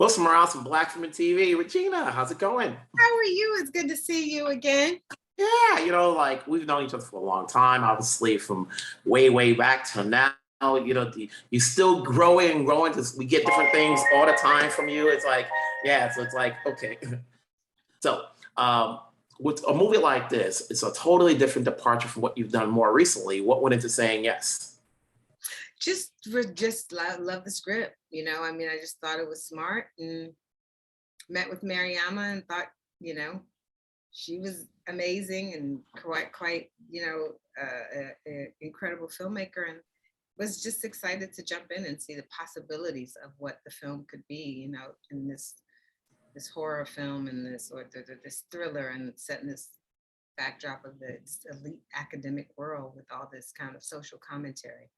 What's around some Black Women TV? Regina, how's it going? How are you? It's good to see you again. Yeah, like we've known each other for a long time, obviously from way, way back till now. You're still growing and growing because we get different things all the time from you. It's like, yeah, so it's like, okay. So, with a movie like this, it's a totally different departure from what you've done more recently. What went into saying yes? Just love the script. I just thought it was smart and met with Mariama and thought, you know, she was amazing and quite, incredible filmmaker, and was just excited to jump in and see the possibilities of what the film could be, in this horror film and this thriller, and set in this backdrop of the elite academic world with all this kind of social commentary.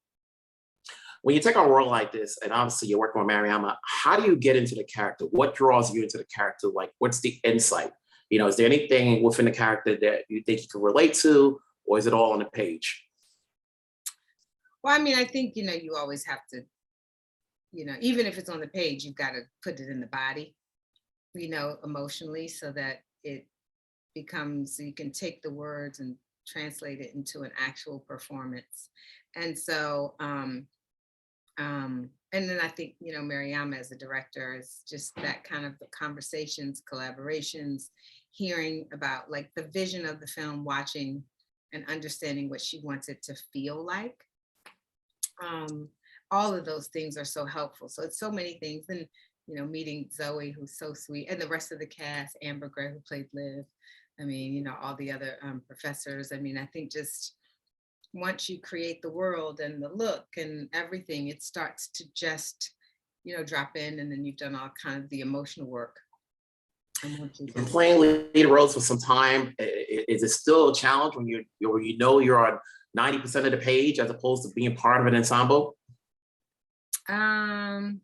When you take a role like this, and obviously you're working with Mariama, how do you get into the character? What draws you into the character? Like, what's the insight? Is there anything within the character that you think you can relate to, or is it all on the page? Well, I think, you always have to, even if it's on the page, you've got to put it in the body, emotionally, so that it becomes, so you can take the words and translate it into an actual performance. And so, and then I think, Mariama as a director is just that kind of conversations, collaborations, hearing about like the vision of the film, watching and understanding what she wants it to feel like. All of those things are so helpful. So it's so many things. And, meeting Zoe, who's so sweet, and the rest of the cast, Amber Gray, who played Liv. All the other professors. I think just once you create the world and the look and everything, it starts to just, drop in, and then you've done all kind of the emotional work. You've been playing lead roles for some time. Is it still a challenge when you're on 90% of the page as opposed to being part of an ensemble? Probably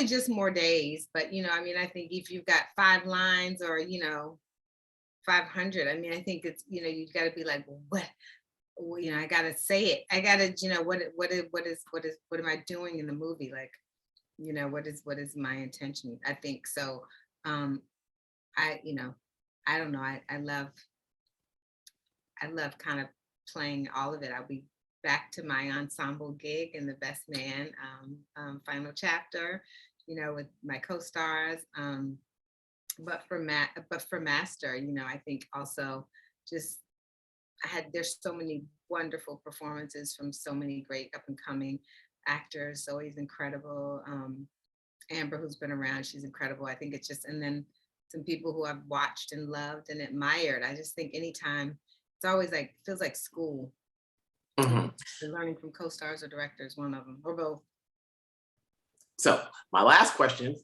just more days, but I think if you've got 5 lines or 500, I think it's, you've got to be like, what? I gotta say it. I gotta, what am I doing in the movie? Like, what is my intention? I think so. I don't know. I love kind of playing all of it. I'll be back to my ensemble gig in The Best Man, final chapter, with my co-stars. But for Master, I think also just there's so many wonderful performances from so many great up and coming actors. Zoe's incredible. Amber, who's been around, she's incredible. I think it's just, and then some people who I've watched and loved and admired. I just think anytime, it's always like, feels like school. Mm-hmm. Learning from co-stars or directors, one of them, or both. So my last question,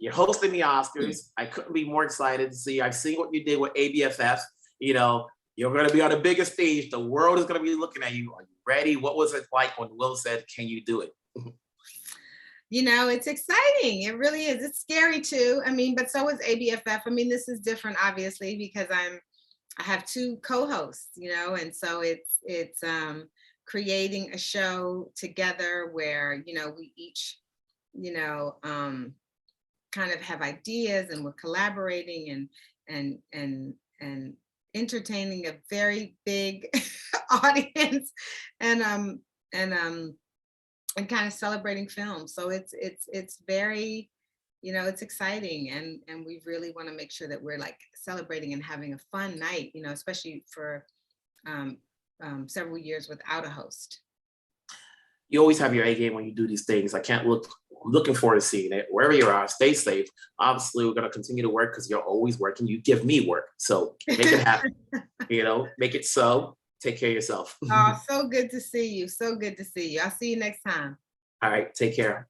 you're hosting the Oscars. I couldn't be more excited to see. I've seen what you did with ABFF. You're going to be on the biggest stage. The world is going to be looking at you. Are you ready? What was it like when Will said, can you do it? It's exciting. It really is. It's scary too. But so is ABFF. This is different, obviously, because I have 2 co-hosts, and so it's creating a show together where, we each, kind of have ideas, and we're collaborating and entertaining a very big audience, and kind of celebrating film. So it's very, it's exciting, and we really want to make sure that we're like celebrating and having a fun night, especially for several years without a host. You always have your A game when you do these things. I'm looking forward to seeing it. Wherever you are, stay safe. Obviously, we're going to continue to work because you're always working. You give me work. So make it happen. Make it so. Take care of yourself. Oh, so good to see you. So good to see you. I'll see you next time. All right. Take care.